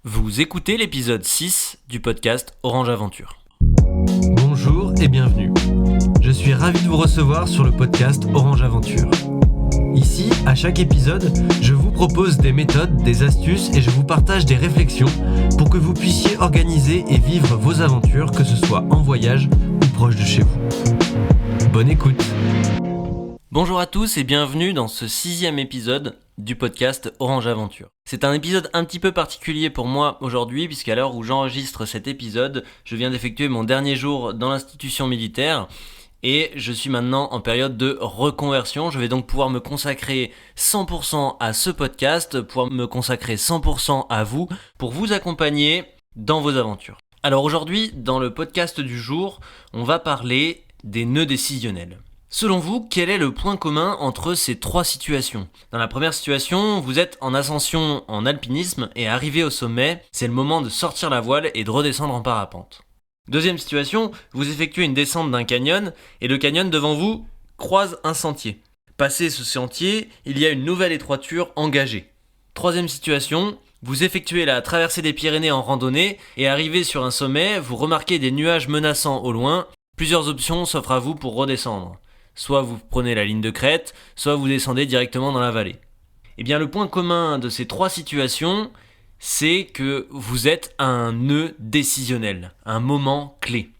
Vous écoutez l'épisode 6 du podcast Orange Aventure. Bonjour et bienvenue. Je suis ravi de vous recevoir sur le podcast Orange Aventure. Ici, à chaque épisode, je vous propose des méthodes, des astuces et je vous partage des réflexions pour que vous puissiez organiser et vivre vos aventures, que ce soit en voyage ou proche de chez vous. Bonne écoute. Bonjour à tous et bienvenue dans ce 6e épisode du podcast Orange Aventure. C'est un épisode un petit peu particulier pour moi aujourd'hui puisqu'à l'heure où j'enregistre cet épisode, je viens d'effectuer mon dernier jour dans l'institution militaire et je suis maintenant en période de reconversion. Je vais donc pouvoir me consacrer 100% à ce podcast, pouvoir me consacrer 100% à vous pour vous accompagner dans vos aventures. Alors aujourd'hui, dans le podcast du jour, on va parler des nœuds décisionnels. Selon vous, quel est le point commun entre ces trois situations ? Dans la première situation, vous êtes en ascension en alpinisme et arrivé au sommet, c'est le moment de sortir la voile et de redescendre en parapente. Deuxième situation, vous effectuez une descente d'un canyon et le canyon devant vous croise un sentier. Passé ce sentier, il y a une nouvelle étroiture engagée. Troisième situation, vous effectuez la traversée des Pyrénées en randonnée et arrivé sur un sommet, vous remarquez des nuages menaçants au loin. Plusieurs options s'offrent à vous pour redescendre. Soit vous prenez la ligne de crête, soit vous descendez directement dans la vallée. Eh bien, le point commun de ces trois situations, c'est que vous êtes à un nœud décisionnel, un moment clé.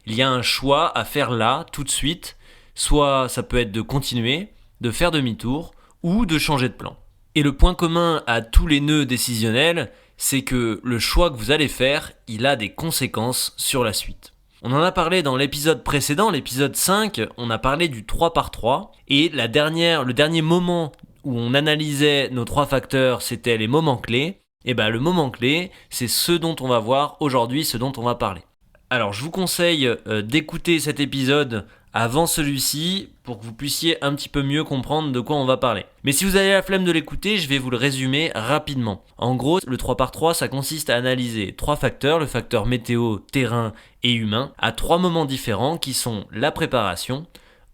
Il y a un choix à faire là, tout de suite, soit ça peut être de continuer, de faire demi-tour, ou de changer de plan. Et le point commun à tous les nœuds décisionnels, c'est que le choix que vous allez faire, il a des conséquences sur la suite. On en a parlé dans l'épisode précédent, l'épisode 5, on a parlé du 3x3 et le dernier moment où on analysait nos trois facteurs, c'était les moments clés. Et le moment clé, c'est ce dont on va voir aujourd'hui, ce dont on va parler. Alors je vous conseille d'écouter cet épisode avant celui-ci pour que vous puissiez un petit peu mieux comprendre de quoi on va parler. Mais si vous avez la flemme de l'écouter, je vais vous le résumer rapidement. En gros, le 3x3, ça consiste à analyser trois facteurs, le facteur météo, terrain et humain, à trois moments différents qui sont la préparation,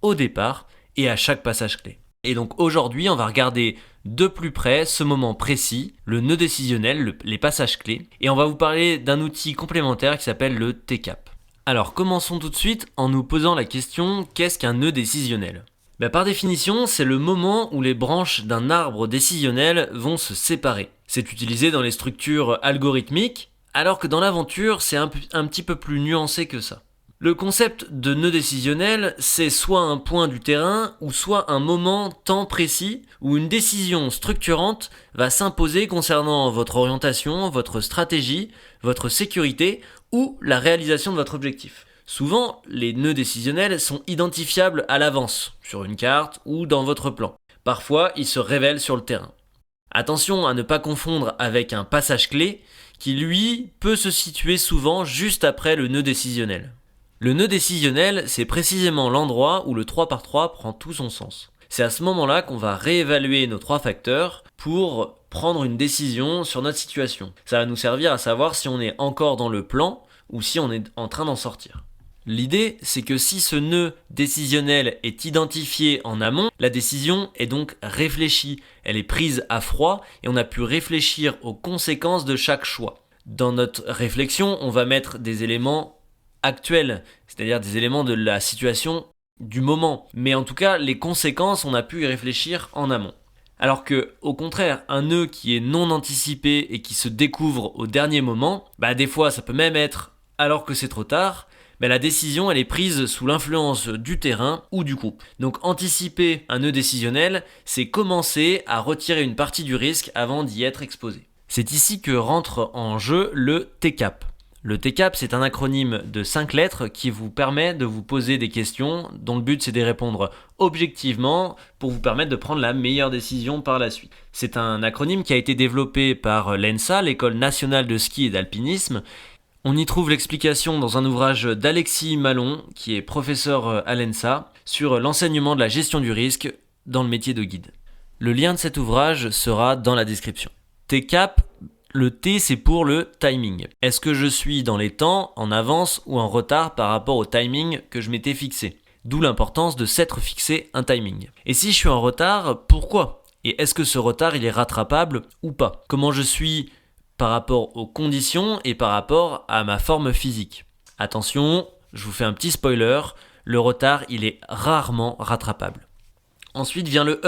au départ et à chaque passage clé. Et donc aujourd'hui, on va regarder de plus près ce moment précis, le nœud décisionnel, les passages clés, et on va vous parler d'un outil complémentaire qui s'appelle le TCAP. Alors commençons tout de suite en nous posant la question, qu'est-ce qu'un nœud décisionnel ? Par définition, c'est le moment où les branches d'un arbre décisionnel vont se séparer. C'est utilisé dans les structures algorithmiques, alors que dans l'aventure, c'est un petit peu plus nuancé que ça. Le concept de nœud décisionnel, c'est soit un point du terrain ou soit un moment temps précis où une décision structurante va s'imposer concernant votre orientation, votre stratégie, votre sécurité ou la réalisation de votre objectif. Souvent, les nœuds décisionnels sont identifiables à l'avance, sur une carte ou dans votre plan. Parfois, ils se révèlent sur le terrain. Attention à ne pas confondre avec un passage clé qui, lui, peut se situer souvent juste après le nœud décisionnel. Le nœud décisionnel, c'est précisément l'endroit où le 3x3 prend tout son sens. C'est à ce moment-là qu'on va réévaluer nos trois facteurs pour prendre une décision sur notre situation. Ça va nous servir à savoir si on est encore dans le plan ou si on est en train d'en sortir. L'idée, c'est que si ce nœud décisionnel est identifié en amont, la décision est donc réfléchie. Elle est prise à froid et on a pu réfléchir aux conséquences de chaque choix. Dans notre réflexion, on va mettre des éléments actuels, c'est-à-dire des éléments de la situation du moment. Mais en tout cas, les conséquences, on a pu y réfléchir en amont. Alors que, au contraire, un nœud qui est non anticipé et qui se découvre au dernier moment, des fois ça peut même être alors que c'est trop tard, la décision elle est prise sous l'influence du terrain ou du groupe. Donc anticiper un nœud décisionnel, c'est commencer à retirer une partie du risque avant d'y être exposé. C'est ici que rentre en jeu le TCAP. Le TCAP, c'est un acronyme de 5 lettres qui vous permet de vous poser des questions dont le but c'est d'y répondre objectivement pour vous permettre de prendre la meilleure décision par la suite. C'est un acronyme qui a été développé par l'ENSA, l'École nationale de ski et d'alpinisme. On y trouve l'explication dans un ouvrage d'Alexis Malon, qui est professeur à l'ENSA, sur l'enseignement de la gestion du risque dans le métier de guide. Le lien de cet ouvrage sera dans la description. TCAP, le T c'est pour le timing. Est-ce que je suis dans les temps, en avance ou en retard par rapport au timing que je m'étais fixé ? D'où l'importance de s'être fixé un timing. Et si je suis en retard, pourquoi ? Et est-ce que ce retard il est rattrapable ou pas ? Comment je suis par rapport aux conditions et par rapport à ma forme physique. Attention, je vous fais un petit spoiler, le retard, il est rarement rattrapable. Ensuite vient le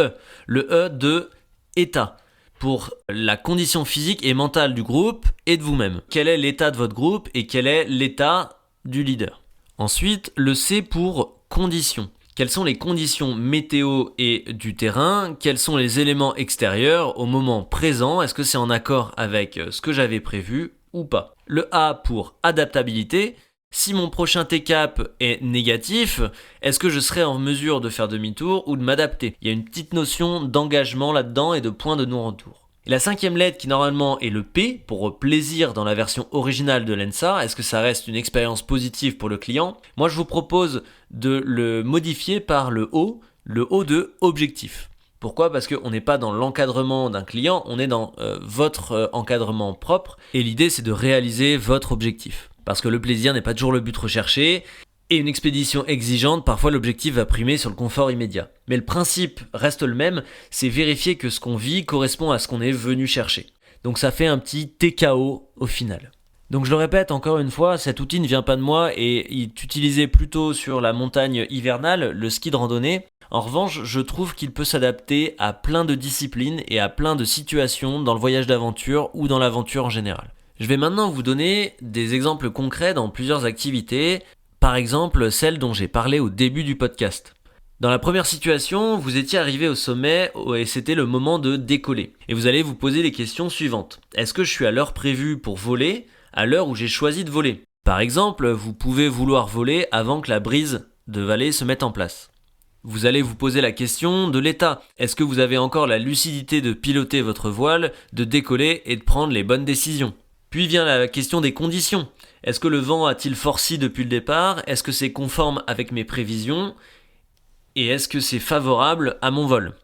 E de état, pour la condition physique et mentale du groupe et de vous-même. Quel est l'état de votre groupe et quel est l'état du leader. Ensuite, le C pour conditions. Quelles sont les conditions météo et du terrain? Quels sont les éléments extérieurs au moment présent? Est-ce que c'est en accord avec ce que j'avais prévu ou pas? Le A pour adaptabilité. Si mon prochain TCAP est négatif, est-ce que je serai en mesure de faire demi-tour ou de m'adapter? Il y a une petite notion d'engagement là-dedans et de point de non-retour. Et la 5e lettre qui normalement est le P pour plaisir dans la version originale de l'ENSA, est-ce que ça reste une expérience positive pour le client? Moi je vous propose de le modifier par le O de objectif. Pourquoi? Parce qu'on n'est pas dans l'encadrement d'un client, on est dans votre encadrement propre et l'idée c'est de réaliser votre objectif. Parce que le plaisir n'est pas toujours le but recherché et une expédition exigeante, parfois l'objectif va primer sur le confort immédiat. Mais le principe reste le même, c'est vérifier que ce qu'on vit correspond à ce qu'on est venu chercher. Donc ça fait un petit TKO au final. Donc je le répète encore une fois, cet outil ne vient pas de moi et il est utilisé plutôt sur la montagne hivernale, le ski de randonnée. En revanche, je trouve qu'il peut s'adapter à plein de disciplines et à plein de situations dans le voyage d'aventure ou dans l'aventure en général. Je vais maintenant vous donner des exemples concrets dans plusieurs activités, par exemple celle dont j'ai parlé au début du podcast. Dans la première situation, vous étiez arrivé au sommet et c'était le moment de décoller. Et vous allez vous poser les questions suivantes. Est-ce que je suis à l'heure prévue pour voler, à l'heure où j'ai choisi de voler? Par exemple, vous pouvez vouloir voler avant que la brise de vallée se mette en place. Vous allez vous poser la question de l'état. Est-ce que vous avez encore la lucidité de piloter votre voile, de décoller et de prendre les bonnes décisions? Puis vient la question des conditions. Est-ce que le vent a-t-il forci depuis le départ? Est-ce que c'est conforme avec mes prévisions? Et est-ce que c'est favorable à mon vol?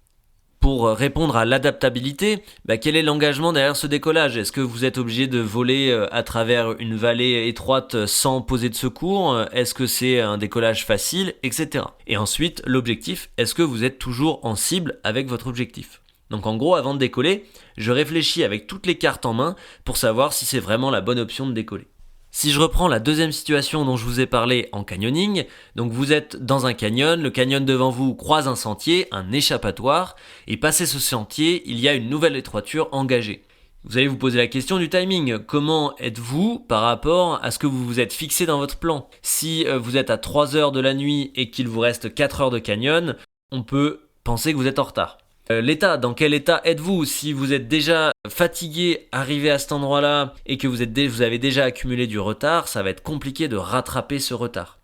Pour répondre à l'adaptabilité, quel est l'engagement derrière ce décollage? Est-ce que vous êtes obligé de voler à travers une vallée étroite sans poser de secours? Est-ce que c'est un décollage facile? Etc. Et ensuite, l'objectif, est-ce que vous êtes toujours en cible avec votre objectif? Donc en gros, avant de décoller, je réfléchis avec toutes les cartes en main pour savoir si c'est vraiment la bonne option de décoller. Si je reprends la deuxième situation dont je vous ai parlé en canyoning, donc vous êtes dans un canyon, le canyon devant vous croise un sentier, un échappatoire, et passé ce sentier, il y a une nouvelle étroiture engagée. Vous allez vous poser la question du timing. Comment êtes-vous par rapport à ce que vous vous êtes fixé dans votre plan? Si vous êtes à 3 heures de la nuit et qu'il vous reste 4 heures de canyon, on peut penser que vous êtes en retard. L'état, dans quel état êtes-vous? Si vous êtes déjà fatigué, arrivé à cet endroit-là et que vous avez déjà accumulé du retard, ça va être compliqué de rattraper ce retard.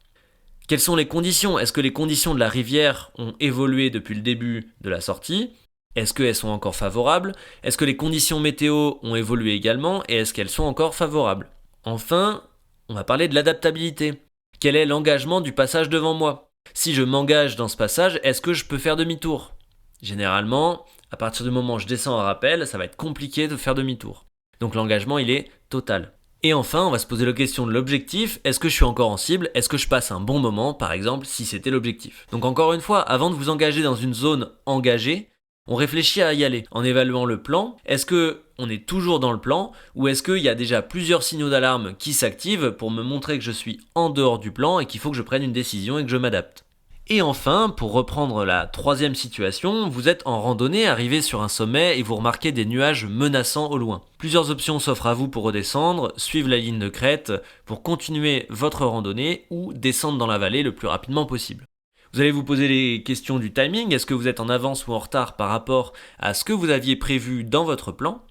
Quelles sont les conditions? Est-ce que les conditions de la rivière ont évolué depuis le début de la sortie? Est-ce qu'elles sont encore favorables? Est-ce que les conditions météo ont évolué également et est-ce qu'elles sont encore favorables? Enfin, on va parler de l'adaptabilité. Quel est l'engagement du passage devant moi? Si je m'engage dans ce passage, est-ce que je peux faire demi-tour? Généralement, à partir du moment où je descends un rappel, ça va être compliqué de faire demi-tour. Donc l'engagement, il est total. Et enfin, on va se poser la question de l'objectif. Est-ce que je suis encore en cible? Est-ce que je passe un bon moment, par exemple, si c'était l'objectif? Donc encore une fois, avant de vous engager dans une zone engagée, on réfléchit à y aller en évaluant le plan. Est-ce qu'on est toujours dans le plan ou est-ce qu'il y a déjà plusieurs signaux d'alarme qui s'activent pour me montrer que je suis en dehors du plan et qu'il faut que je prenne une décision et que je m'adapte? Et enfin, pour reprendre la troisième situation, vous êtes en randonnée, arrivé sur un sommet et vous remarquez des nuages menaçants au loin. Plusieurs options s'offrent à vous pour redescendre, suivre la ligne de crête pour continuer votre randonnée ou descendre dans la vallée le plus rapidement possible. Vous allez vous poser les questions du timing, est-ce que vous êtes en avance ou en retard par rapport à ce que vous aviez prévu dans votre plan?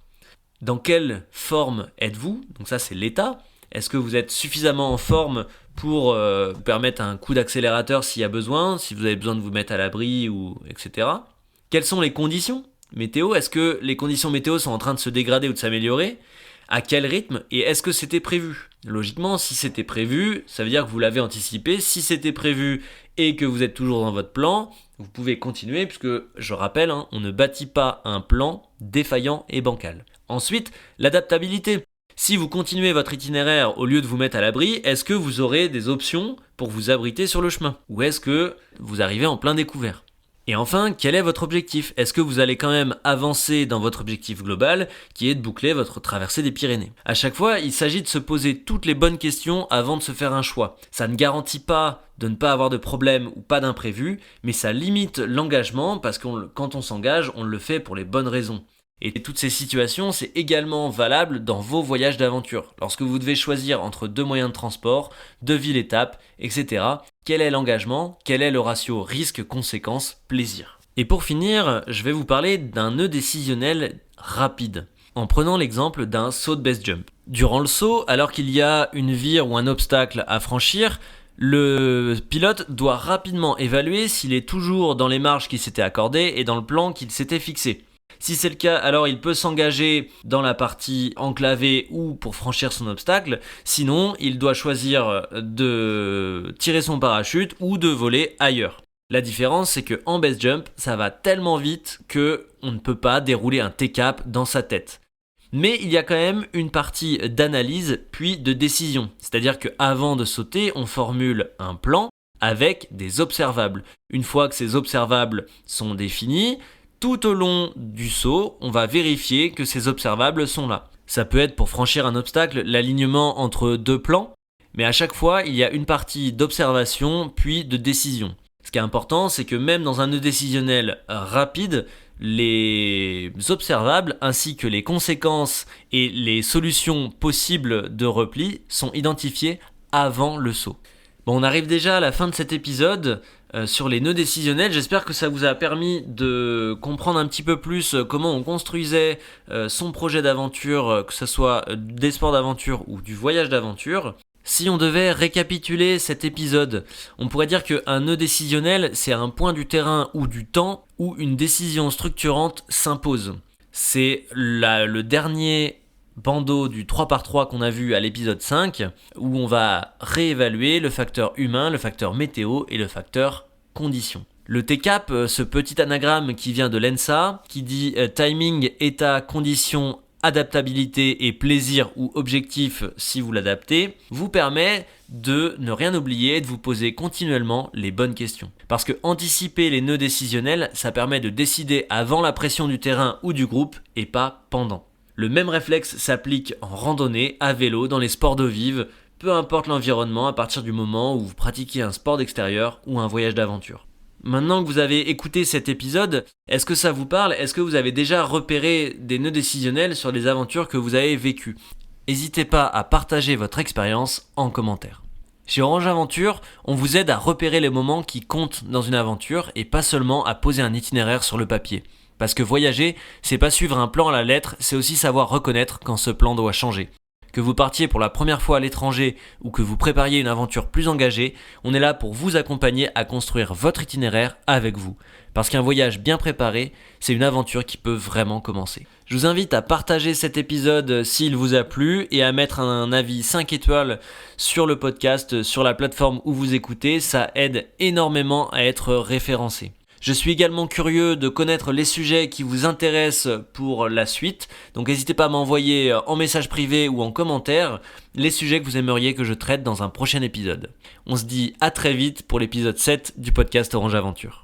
Dans quelle forme êtes-vous? Donc ça c'est l'état. Est-ce que vous êtes suffisamment en forme pour vous permettre un coup d'accélérateur s'il y a besoin, si vous avez besoin de vous mettre à l'abri, ou etc. Quelles sont les conditions météo? Est-ce que les conditions météo sont en train de se dégrader ou de s'améliorer? À quel rythme? Et est-ce que c'était prévu? Logiquement, si c'était prévu, ça veut dire que vous l'avez anticipé. Si c'était prévu et que vous êtes toujours dans votre plan, vous pouvez continuer puisque, je rappelle, on ne bâtit pas un plan défaillant et bancal. Ensuite, l'adaptabilité. Si vous continuez votre itinéraire au lieu de vous mettre à l'abri, est-ce que vous aurez des options pour vous abriter sur le chemin? Ou est-ce que vous arrivez en plein découvert? Et enfin, quel est votre objectif ? Est-ce que vous allez quand même avancer dans votre objectif global, qui est de boucler votre traversée des Pyrénées ? À chaque fois, il s'agit de se poser toutes les bonnes questions avant de se faire un choix. Ça ne garantit pas de ne pas avoir de problème ou pas d'imprévu, mais ça limite l'engagement parce que quand on s'engage, on le fait pour les bonnes raisons. Et toutes ces situations, c'est également valable dans vos voyages d'aventure. Lorsque vous devez choisir entre 2 moyens de transport, 2 villes-étapes, etc., quel est l'engagement ? Quel est le ratio risque-conséquence-plaisir ? Et pour finir, je vais vous parler d'un nœud décisionnel rapide, en prenant l'exemple d'un saut de base jump. Durant le saut, alors qu'il y a une vire ou un obstacle à franchir, le pilote doit rapidement évaluer s'il est toujours dans les marges qui s'étaient accordées et dans le plan qu'il s'était fixé. Si c'est le cas, alors il peut s'engager dans la partie enclavée ou pour franchir son obstacle. Sinon, il doit choisir de tirer son parachute ou de voler ailleurs. La différence, c'est qu'en base jump, ça va tellement vite qu'on ne peut pas dérouler un T-cap dans sa tête. Mais il y a quand même une partie d'analyse puis de décision. C'est-à-dire qu'avant de sauter, on formule un plan avec des observables. Une fois que ces observables sont définis, tout au long du saut, on va vérifier que ces observables sont là. Ça peut être pour franchir un obstacle, l'alignement entre 2 plans, mais à chaque fois, il y a une partie d'observation puis de décision. Ce qui est important, c'est que même dans un nœud décisionnel rapide, les observables ainsi que les conséquences et les solutions possibles de repli sont identifiés avant le saut. Bon, on arrive déjà à la fin de cet épisode sur les nœuds décisionnels. J'espère que ça vous a permis de comprendre un petit peu plus comment on construisait son projet d'aventure, que ce soit des sports d'aventure ou du voyage d'aventure. Si on devait récapituler cet épisode, on pourrait dire qu'un nœud décisionnel, c'est un point du terrain ou du temps où une décision structurante s'impose. C'est le dernier bandeau du 3x3 qu'on a vu à l'épisode 5, où on va réévaluer le facteur humain, le facteur météo et le facteur condition. Le T-cap, ce petit anagramme qui vient de l'ENSA, qui dit timing, état, condition, adaptabilité et plaisir ou objectif si vous l'adaptez, vous permet de ne rien oublier et de vous poser continuellement les bonnes questions. Parce que anticiper les nœuds décisionnels, ça permet de décider avant la pression du terrain ou du groupe et pas pendant. Le même réflexe s'applique en randonnée, à vélo, dans les sports d'eau vive, peu importe l'environnement à partir du moment où vous pratiquez un sport d'extérieur ou un voyage d'aventure. Maintenant que vous avez écouté cet épisode, est-ce que ça vous parle ? Est-ce que vous avez déjà repéré des nœuds décisionnels sur les aventures que vous avez vécues ? N'hésitez pas à partager votre expérience en commentaire. Chez Orange Aventure, on vous aide à repérer les moments qui comptent dans une aventure et pas seulement à poser un itinéraire sur le papier. Parce que voyager, c'est pas suivre un plan à la lettre, c'est aussi savoir reconnaître quand ce plan doit changer. Que vous partiez pour la première fois à l'étranger ou que vous prépariez une aventure plus engagée, on est là pour vous accompagner à construire votre itinéraire avec vous. Parce qu'un voyage bien préparé, c'est une aventure qui peut vraiment commencer. Je vous invite à partager cet épisode s'il vous a plu et à mettre un avis 5 étoiles sur le podcast, sur la plateforme où vous écoutez, ça aide énormément à être référencé. Je suis également curieux de connaître les sujets qui vous intéressent pour la suite, donc n'hésitez pas à m'envoyer en message privé ou en commentaire les sujets que vous aimeriez que je traite dans un prochain épisode. On se dit à très vite pour l'épisode 7 du podcast Orange Aventure.